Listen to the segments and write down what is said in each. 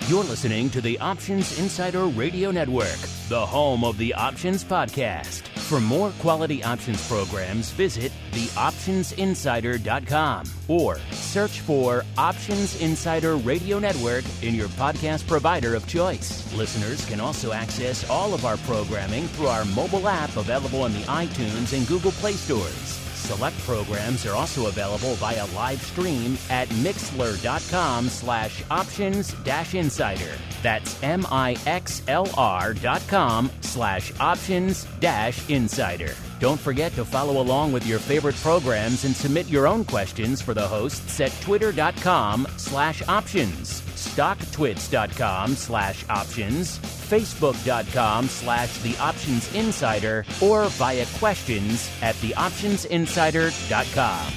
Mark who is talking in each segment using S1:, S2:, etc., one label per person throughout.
S1: You're listening to the Options Insider Radio Network, the home of the Options Podcast. For more quality options programs, visit theoptionsinsider.com or search for Options Insider Radio Network in your podcast provider of choice. Listeners can also access all of our programming through our mobile app available in the iTunes and Google Play stores. Select programs are also available via live stream at mixlr.com/options-insider. That's mixlr.com/options-insider. Don't forget to follow along with your favorite programs and submit your own questions for the hosts at twitter.com/options, stocktwits.com/options, facebook.com/theoptionsinsider, or via questions at theoptionsinsider.com.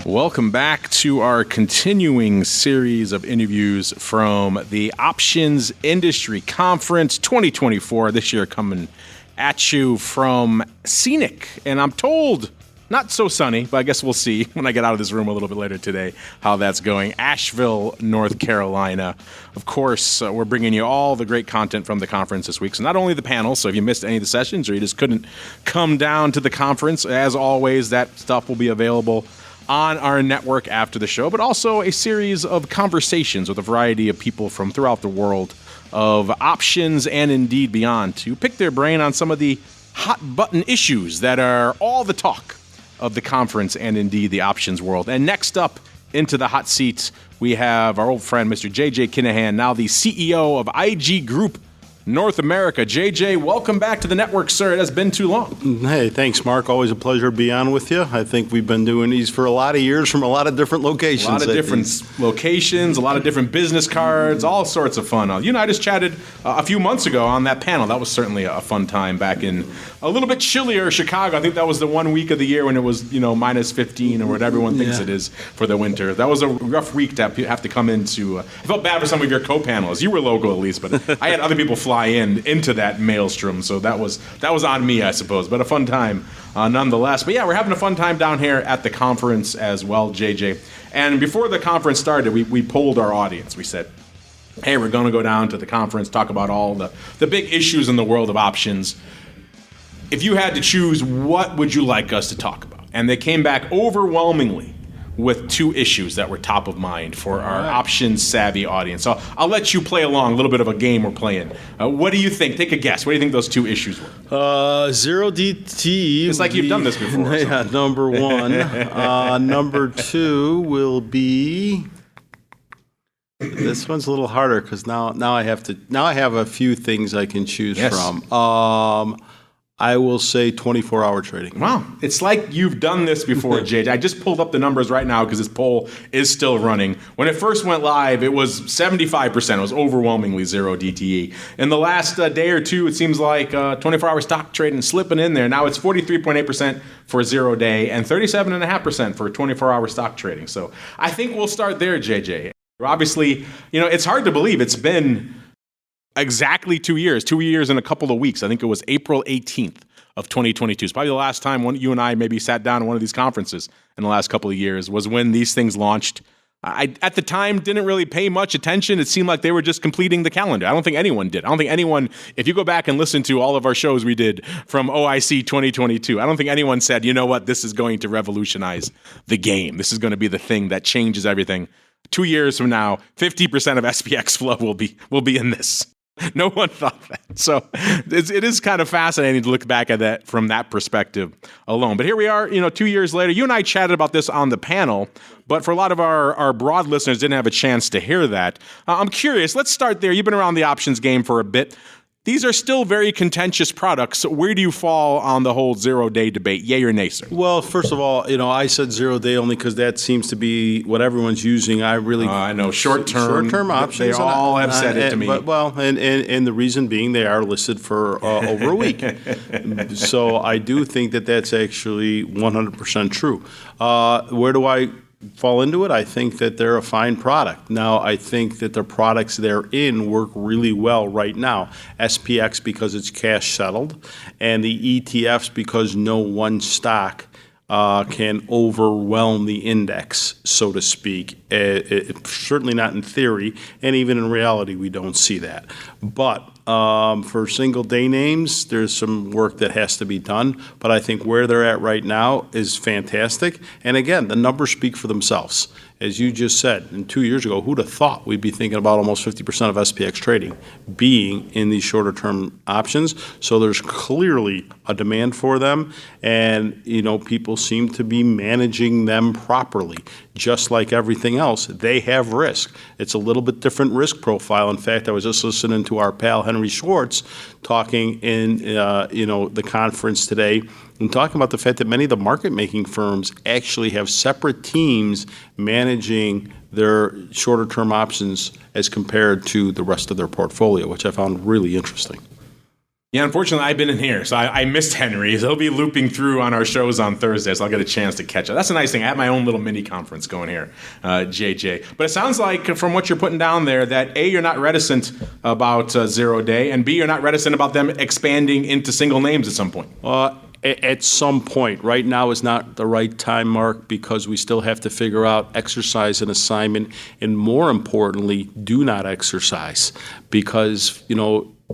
S2: Welcome back to our continuing series of interviews from the Options Industry Conference 2024, this year coming at you from scenic, and I'm told not so sunny, but I guess we'll see when I get out of this room a little bit later today how that's going. Asheville, North Carolina. Of course, we're bringing you all the great content from the conference this week. So not only the panel, so if you missed any of the sessions or you just couldn't come down to the conference, as always, that stuff will be available on our network after the show, but also a series of conversations with a variety of people from throughout the world of options and indeed beyond to pick their brain on some of the hot button issues that are all the talk of the conference and indeed the options world. And next up into the hot seat, we have our old friend, Mr. JJ Kinahan, now the CEO of IG Group North America. JJ, welcome back to the network, sir. It has been too long.
S3: Hey, thanks, Mark. Always a pleasure to be on with you. I think we've been doing these for a lot of years from a lot of different locations.
S2: A lot of different locations, a lot of different business cards, all sorts of fun. You and I just chatted a few months ago on that panel. That was certainly a fun time back in a little bit chillier Chicago. I think that was the one week of the year when it was, minus 15 or what everyone thinks it is for the winter. That was a rough week to have to come into. I felt bad for some of your co-panelists. You were local at least, but I had other people fly into that maelstrom, so that was on me, I suppose, but a fun time nonetheless. But yeah, we're having a fun time down here at the conference as well, JJ. And before the conference started, we polled our audience. We said, hey, we're going to go down to the conference, talk about all the big issues in the world of options. If you had to choose, what would you like us to talk about? And they came back overwhelmingly with two issues that were top of mind for our options-savvy audience. So I'll let you play along, a little bit of a game we're playing. What do you think? Take a guess. What do you think those two issues were?
S3: Zero DT.
S2: It's like you've done this before.
S3: Yeah, number one. Number two will be... This one's a little harder because now I have a few things I can choose from. I will say 24-hour trading.
S2: Wow. It's like you've done this before, JJ. I just pulled up the numbers right now because this poll is still running. When it first went live, it was 75%. It was overwhelmingly zero DTE. In the last day or two, it seems like 24-hour stock trading slipping in there. Now it's 43.8% for zero day and 37.5% for 24-hour stock trading. So I think we'll start there, JJ. Obviously, it's hard to believe it's been exactly 2 years in a couple of weeks. I think it was April 18th of 2022. It's probably the last time you and I maybe sat down in one of these conferences in the last couple of years was when these things launched. I, at the time, didn't really pay much attention. It seemed like they were just completing the calendar. I don't think anyone did. I don't think anyone, if you go back and listen to all of our shows we did from OIC 2022, I don't think anyone said, you know what, this is going to revolutionize the game. This is going to be the thing that changes everything. 2 years from now, 50% of SPX flow will be in this. No one thought that. So it is kind of fascinating to look back at that from that perspective alone. But here we are, 2 years later. You and I chatted about this on the panel, but for a lot of our broad listeners didn't have a chance to hear that. I'm curious. Let's start there. You've been around the options game for a bit. these are still very contentious products. So where do you fall on the whole 0-day debate? Yay or nay, sir?
S3: Well, first of all, I said 0-day only because that seems to be what everyone's using. I
S2: know short-term
S3: options.
S2: They all have said it to me.
S3: And the reason being they are listed for over a week. So I do think that that's actually 100% true. Where do I fall into it? I think that they're a fine product. Now, I think that the products they're in work really well right now. SPX because it's cash settled, and the ETFs because no one stock can overwhelm the index, so to speak. Certainly not in theory, and even in reality, we don't see that. But for single day names, there's some work that has to be done, but I think where they're at right now is fantastic. And again, the numbers speak for themselves. As you just said, and 2 years ago, who'd have thought we'd be thinking about almost 50% of SPX trading being in these shorter term options? So there's clearly a demand for them, and people seem to be managing them properly. Just like everything else, they have risk. It's a little bit different risk profile. In fact, I was just listening to our pal Henry Schwartz talking in the conference today, and talking about the fact that many of the market-making firms actually have separate teams managing their shorter-term options as compared to the rest of their portfolio, which I found really interesting.
S2: Yeah, unfortunately, I've been in here, so I missed Henry. He'll be looping through on our shows on Thursday, so I'll get a chance to catch up. That's a nice thing. I have my own little mini conference going here, JJ. But it sounds like, from what you're putting down there, that A, you're not reticent about 0-day, and B, you're not reticent about them expanding into single names at some point.
S3: At some point. Right now is not the right time, Mark, because we still have to figure out exercise and assignment, and more importantly, do not exercise. Because,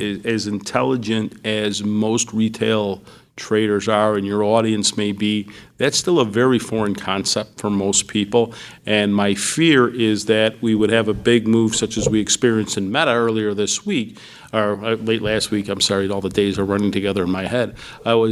S3: as intelligent as most retail traders are and your audience may be, that's still a very foreign concept for most people. And my fear is that we would have a big move such as we experienced in Meta earlier this week, or late last week, I'm sorry, all the days are running together in my head. You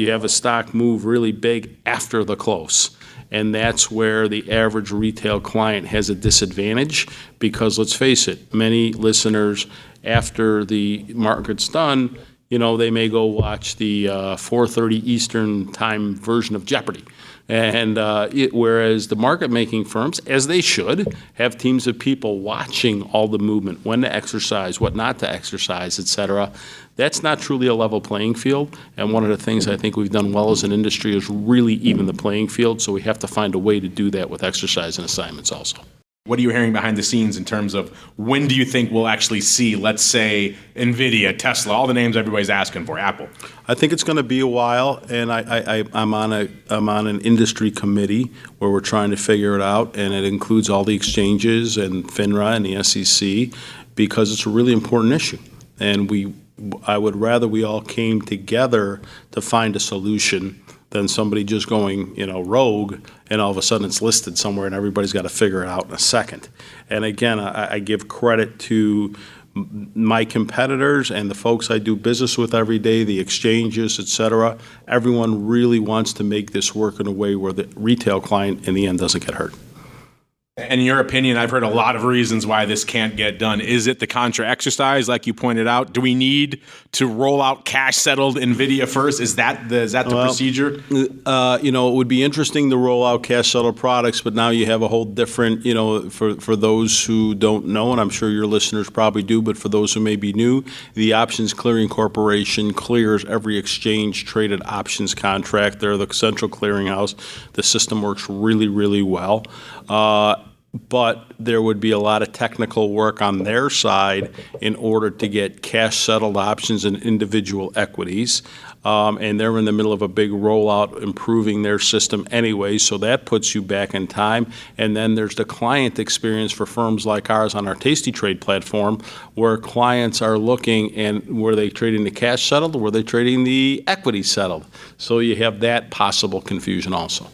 S3: have a stock move really big after the close. And that's where the average retail client has a disadvantage because, let's face it, many listeners, after the market's done, they may go watch the 4:30 Eastern time version of Jeopardy. And whereas the market-making firms, as they should, have teams of people watching all the movement, when to exercise, what not to exercise, et cetera. That's not truly a level playing field. And one of the things I think we've done well as an industry is really even the playing field. So we have to find a way to do that with exercise and assignments also.
S2: What are you hearing behind the scenes in terms of when do you think we'll actually see, let's say, Nvidia, Tesla, all the names everybody's asking for, Apple?
S3: I think it's going to be a while, and I'm on an industry committee where we're trying to figure it out, and it includes all the exchanges and FINRA and the SEC because it's a really important issue, and I would rather we all came together to find a solution than somebody just going, rogue, and all of a sudden it's listed somewhere and everybody's got to figure it out in a second. And again, I give credit to my competitors and the folks I do business with every day, the exchanges, et cetera. Everyone really wants to make this work in a way where the retail client in the end doesn't get hurt.
S2: And in your opinion, I've heard a lot of reasons why this can't get done. Is it the contra exercise, like you pointed out? Do we need to roll out cash-settled Nvidia first? Is that the procedure?
S3: It would be interesting to roll out cash-settled products, but now you have a whole different, for those who don't know, and I'm sure your listeners probably do, but for those who may be new, the Options Clearing Corporation clears every exchange-traded options contract. They're the central clearinghouse. The system works really, really well. But there would be a lot of technical work on their side in order to get cash-settled options and individual equities. And they're in the middle of a big rollout, improving their system anyway, so that puts you back in time. And then there's the client experience for firms like ours on our tastytrade platform, where clients are looking and were they trading the cash settled or were they trading the equity settled? So you have that possible confusion also.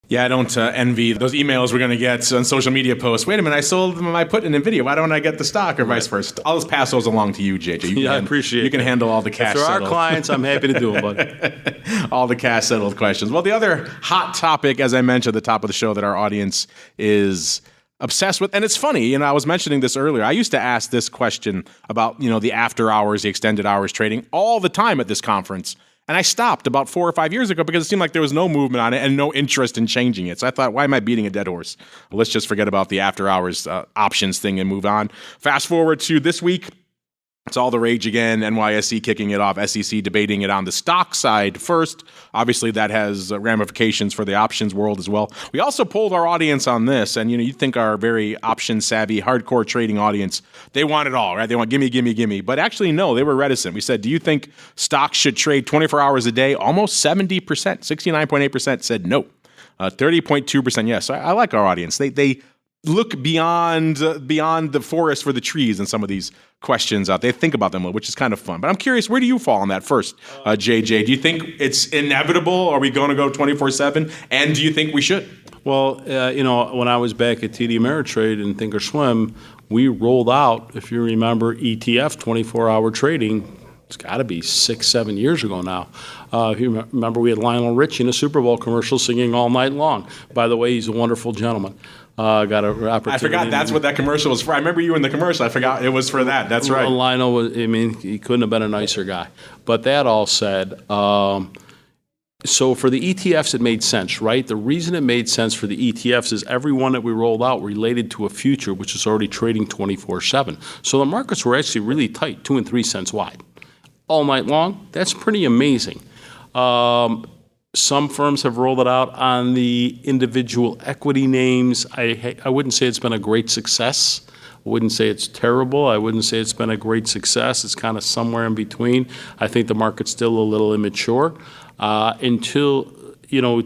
S2: Yeah, I don't envy those emails we're going to get on social media posts. Wait a minute, I sold my put in NVIDIA. Why don't I get the stock or vice versa? I'll just pass those along to you, JJ.
S3: I appreciate it.
S2: You can handle all the cash
S3: settled.
S2: settled.
S3: If there are clients, I'm happy to do them, buddy.
S2: All the cash settled questions. Well, the other hot topic, as I mentioned at the top of the show, that our audience is obsessed with, and it's funny, I was mentioning this earlier. I used to ask this question about, the after hours, the extended hours trading all the time at this conference. And I stopped about 4 or 5 years ago because it seemed like there was no movement on it and no interest in changing it. So I thought, why am I beating a dead horse? Let's just forget about the after hours options thing and move on. Fast forward to this week. It's all the rage again. NYSE kicking it off, SEC debating it on the stock side first. Obviously, that has ramifications for the options world as well. We also polled our audience on this, and you'd think our very option-savvy, hardcore trading audience, they want it all, right? They want gimme, gimme, gimme. But actually, no, they were reticent. We said, do you think stocks should trade 24 hours a day? Almost 70%, 69.8% said no. 30.2% yes. So I like our audience. They look beyond the forest for the trees in some of these questions out. They think about them, which is kind of fun. But I'm curious, where do you fall on that first, JJ? Do you think it's inevitable? Are we going to go 24/7? And do you think we should?
S3: Well, when I was back at TD Ameritrade and Thinkorswim, we rolled out, if you remember, ETF 24-hour trading. It's got to be 6-7 years ago now. If you remember, we had Lionel Richie in a Super Bowl commercial singing all night long. By the way, he's a wonderful gentleman. Got an opportunity.
S2: I forgot that's what that commercial was for. I remember you in the commercial. I forgot it was for that. That's right.
S3: Lionel was, he couldn't have been a nicer guy. But that all said, so for the ETFs, it made sense, right? The reason it made sense for the ETFs is every one that we rolled out related to a future, which is already trading 24/7. So the markets were actually really tight, 2 and 3 cents wide. All night long, that's pretty amazing. Some firms have rolled it out on the individual equity names. I wouldn't say it's been a great success. I wouldn't say it's terrible. I wouldn't say it's been a great success. It's kind of somewhere in between. I think the market's still a little immature. Until,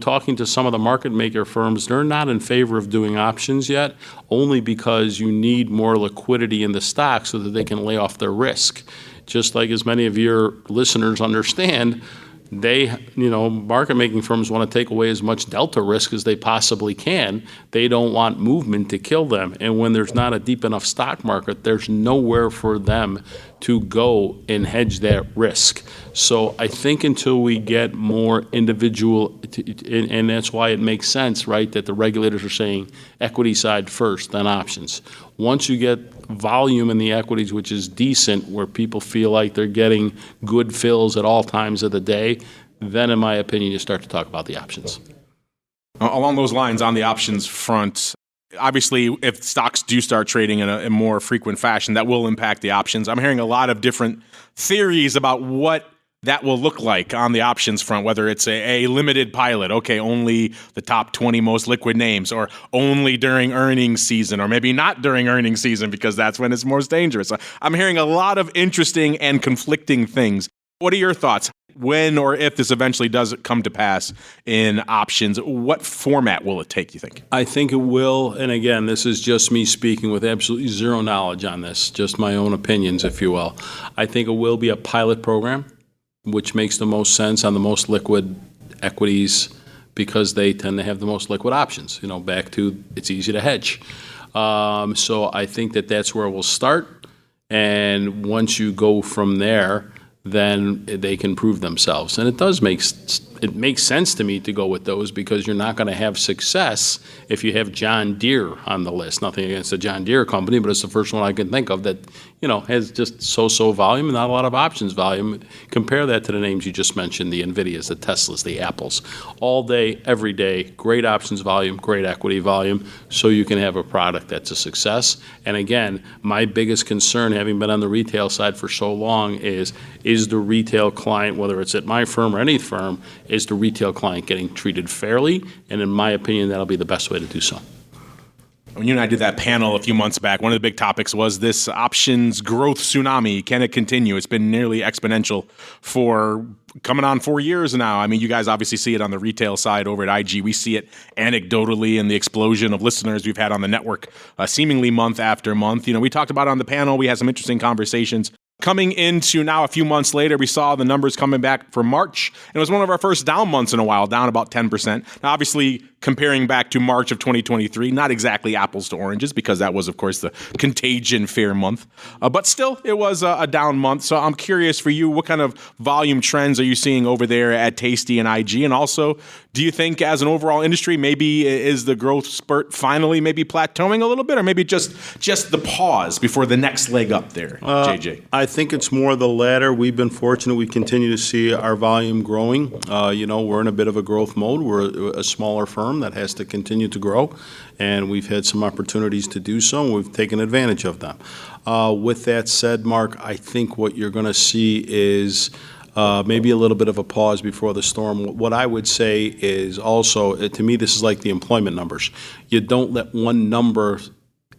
S3: talking to some of the market maker firms, they're not in favor of doing options yet, only because you need more liquidity in the stock so that they can lay off their risk. Just like as many of your listeners understand, market making firms want to take away as much delta risk as they possibly can. They don't want movement to kill them. And when there's not a deep enough stock market, there's nowhere for them to go and hedge that risk. So I think until we get more individual, and that's why it makes sense, right, that the regulators are saying equity side first, then options. Once you get volume in the equities, which is decent, where people feel like they're getting good fills at all times of the day, then in my opinion, you start to talk about the options.
S2: Along those lines, on the options front, obviously, if stocks do start trading in a more frequent fashion, that will impact the options. I'm hearing a lot of different theories about what that will look like on the options front, whether it's a limited pilot, okay, only the top 20 most liquid names, or only during earnings season, or maybe not during earnings season because that's when it's most dangerous. So I'm hearing a lot of interesting and conflicting things. What are your thoughts? When or if this eventually does come to pass in options, what format will it take, you think?
S3: I think it will, and again, this is just me speaking with absolutely zero knowledge on this, just my own opinions, if you will. I think it will be a pilot program, which makes the most sense on the most liquid equities because they tend to have the most liquid options. Back to it's easy to hedge. So I think that that's where we'll start, and once you go from there, then they can prove themselves. And it makes sense to me to go with those because you're not going to have success if you have John Deere on the list. Nothing against the John Deere company, but it's the first one I can think of that, has just so-so volume and not a lot of options volume. Compare that to the names you just mentioned, the Nvidias, the Teslas, the Apples. All day, every day, great options volume, great equity volume, so you can have a product that's a success. And again, my biggest concern, having been on the retail side for so long, is the retail client, whether it's at my firm or any firm, is the retail client getting treated fairly? And in my opinion, that'll be the best way to do so.
S2: When you and I did that panel a few months back, one of the big topics was this options growth tsunami. Can it continue? It's been nearly exponential for coming on 4 years now. I mean, you guys obviously see it on the retail side over at IG. We see it anecdotally in the explosion of listeners we've had on the network, seemingly month after month. We talked about it on the panel. We had some interesting conversations. coming into now a few months later, we saw the numbers coming back for March, and it was one of our first down months in a while, down about 10%. Now, obviously, comparing back to March of 2023, not exactly apples to oranges, because that was, of course, the contagion fair month. But still, it was a down month. So I'm curious for you, what kind of volume trends are you seeing over there at Tasty and IG? And also, do you think as an overall industry, maybe is the growth spurt finally maybe plateauing a little bit, or maybe just the pause before the next leg up there, JJ?
S3: I think it's more the latter. We've been fortunate. We continue to see our volume growing. We're in a bit of a growth mode. We're a smaller firm that has to continue to grow, and we've had some opportunities to do so, and we've taken advantage of them. With that said, Mark, I think what you're going to see is maybe a little bit of a pause before the storm. What I would say is also, to me, this is like the employment numbers. You don't let one number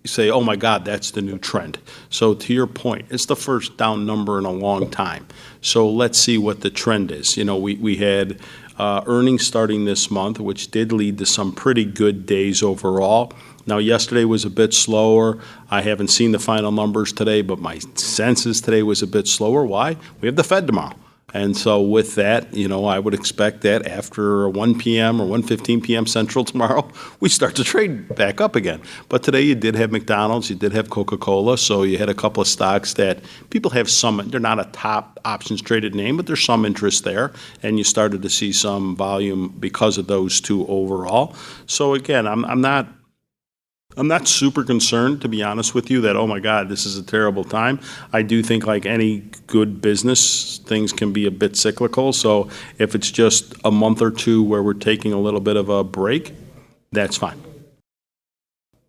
S3: say, oh my God, that's the new trend. So to your point, it's the first down number in a long time. So let's see what the trend is. We had earnings starting this month, which did lead to some pretty good days overall. Now, yesterday was a bit slower. I haven't seen the final numbers today, but my sense is today was a bit slower. Why? We have the Fed tomorrow. And so with that, I would expect that after 1 p.m. or 1:15 p.m. Central tomorrow, we start to trade back up again. But today you did have McDonald's, you did have Coca-Cola, so you had a couple of stocks that people have some, they're not a top options traded name, but there's some interest there. And you started to see some volume because of those two overall. So again, I'm not super concerned, to be honest with you, that, oh my God, this is a terrible time. I do think, like any good business, things can be a bit cyclical. So if it's just a month or two where we're taking a little bit of a break, that's fine.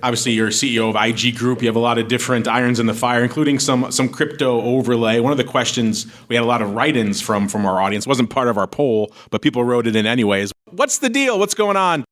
S2: Obviously, you're CEO of IG Group. You have a lot of different irons in the fire, including some crypto overlay. One of the questions, we had a lot of write-ins from our audience. It wasn't part of our poll, but people wrote it in anyways. What's the deal? What's going on?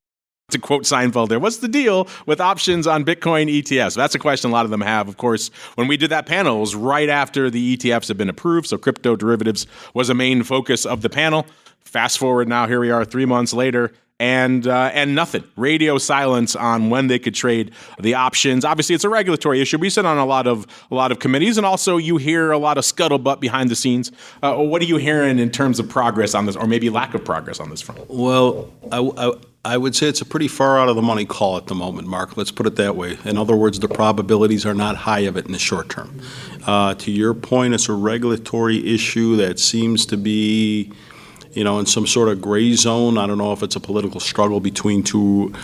S2: To quote Seinfeld there, what's the deal with options on Bitcoin ETFs? That's a question a lot of them have. Of course, when we did that panel, it was right after the ETFs had been approved, so crypto derivatives was a main focus of the panel. Fast forward now, here we are 3 months later, and nothing. Radio silence on when they could trade the options. Obviously, it's a regulatory issue. We sit on a lot of committees, and also you hear a lot of scuttlebutt behind the scenes. What are you hearing in terms of progress on this, or maybe lack of progress on this front?
S3: Well, I would say it's a pretty far out of the money call at the moment, Mark. Let's put it that way. In other words, the probabilities are not high of it in the short term. To your point, it's a regulatory issue that seems to be, in some sort of gray zone. I don't know if it's a political struggle between two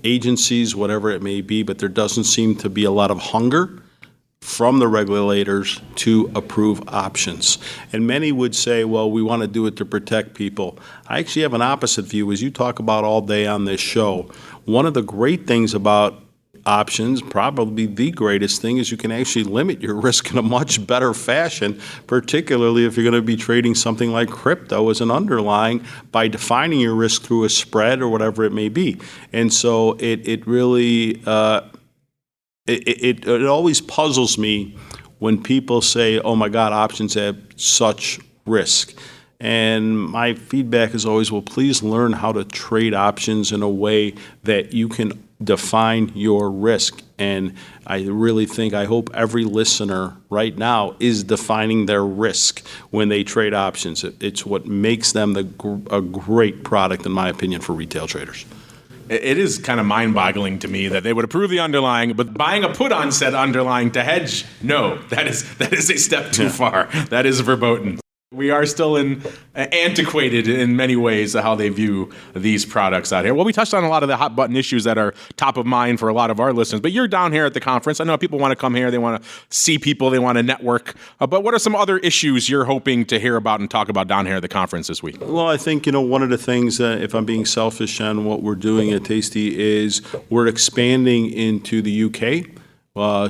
S3: agencies, whatever it may be, but there doesn't seem to be a lot of hunger from the regulators to approve options. And many would say, well, we want to do it to protect people. I actually have an opposite view, as you talk about all day on this show. One of the great things about options, probably the greatest thing, is you can actually limit your risk in a much better fashion, particularly if you're going to be trading something like crypto as an underlying, by defining your risk through a spread or whatever it may be. And so it really It always puzzles me when people say, oh my God, options have such risk. And my feedback is always, well, please learn how to trade options in a way that you can define your risk. And I hope every listener right now is defining their risk when they trade options. It's what makes them a great product, in my opinion, for retail traders.
S2: It is kind of mind-boggling to me that they would approve the underlying, but buying a put on said underlying to hedge, no, that is a step too far. That is verboten. We are still antiquated in many ways how they view these products out here. Well, we touched on a lot of the hot button issues that are top of mind for a lot of our listeners, but you're down here at the conference. I know people want to come here. They want to see people. They want to network. But what are some other issues you're hoping to hear about and talk about down here at the conference this week?
S3: Well, I think, one of the things, if I'm being selfish on what we're doing at Tasty, is we're expanding into the UK.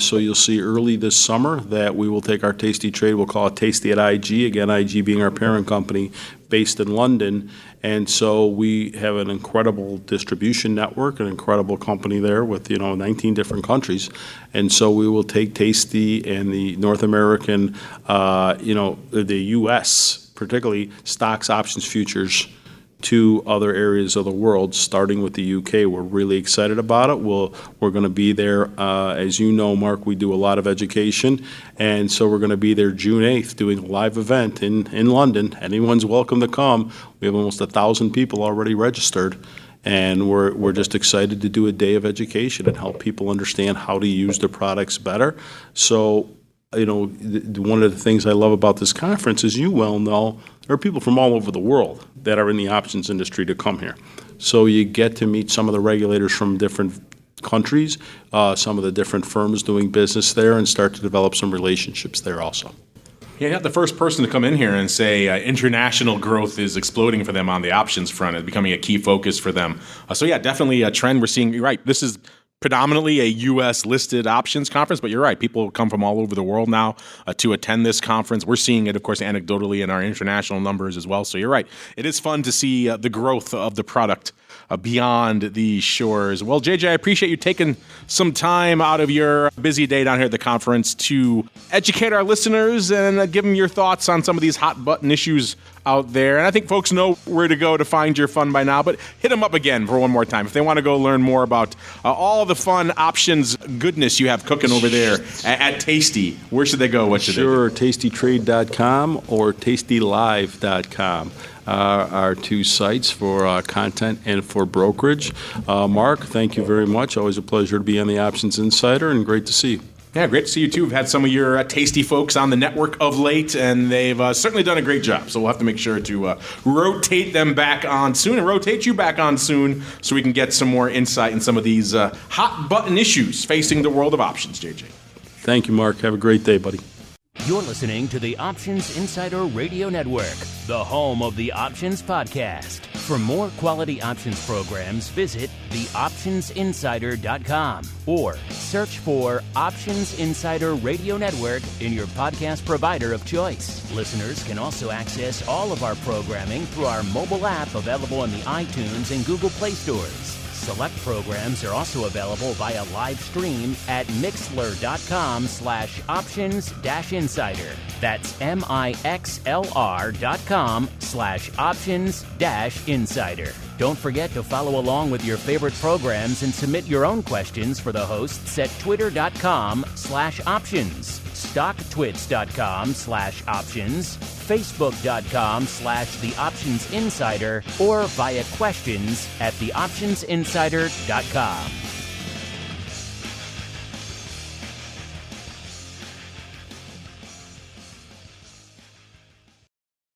S3: So you'll see early this summer that we will take our Tasty Trade. We'll call it Tasty at IG. Again, IG being our parent company based in London. And so we have an incredible distribution network, an incredible company there with, 19 different countries. And so we will take Tasty and the North American, the U.S., particularly stocks, options, futures, to other areas of the world, starting with the UK. We're really excited about it. We're going to be there. As you know, Mark, we do a lot of education, and so we're going to be there June 8th doing a live event in London. Anyone's welcome to come. We have almost 1,000 people already registered, and we're just excited to do a day of education and help people understand how to use the products better. So, one of the things I love about this conference, as you well know, there are people from all over the world that are in the options industry to come here. So you get to meet some of the regulators from different countries, some of the different firms doing business there, and start to develop some relationships there also.
S2: Yeah, you're not the first person to come in here and say international growth is exploding for them on the options front. It's becoming a key focus for them. So yeah, definitely a trend we're seeing. You're right. This is predominantly a U.S.-listed options conference, but you're right. People come from all over the world now to attend this conference. We're seeing it, of course, anecdotally in our international numbers as well. So you're right. It is fun to see the growth of the product beyond these shores. Well, JJ, I appreciate you taking some time out of your busy day down here at the conference to educate our listeners and give them your thoughts on some of these hot button issues out there. And I think folks know where to go to find your fund by now, but hit them up again for one more time if they want to go learn more about all the fun options goodness you have cooking over there at Tasty. Where should they go? What should they do?
S3: Sure, tastytrade.com or tastylive.com. Our two sites for content and for brokerage. Mark, thank you very much. Always a pleasure to be on the Options Insider, and great to see you.
S2: Yeah, great to see you too. We've had some of your Tasty folks on the network of late, and they've certainly done a great job. So we'll have to make sure to rotate them back on soon and rotate you back on soon so we can get some more insight in some of these hot button issues facing the world of options, JJ.
S3: Thank you, Mark. Have a great day, buddy.
S1: You're listening to the Options Insider Radio Network, the home of the Options Podcast. For more quality options programs, visit theoptionsinsider.com or search for Options Insider Radio Network in your podcast provider of choice. Listeners can also access all of our programming through our mobile app available in the iTunes and Google Play stores. Select programs are also available via live stream at mixlr.com/options-insider. That's mixlr.com/options-insider. Don't forget to follow along with your favorite programs and submit your own questions for the hosts at twitter.com/options, stocktwits.com/options, facebook.com/theoptionsinsider, or via questions at theoptionsinsider.com.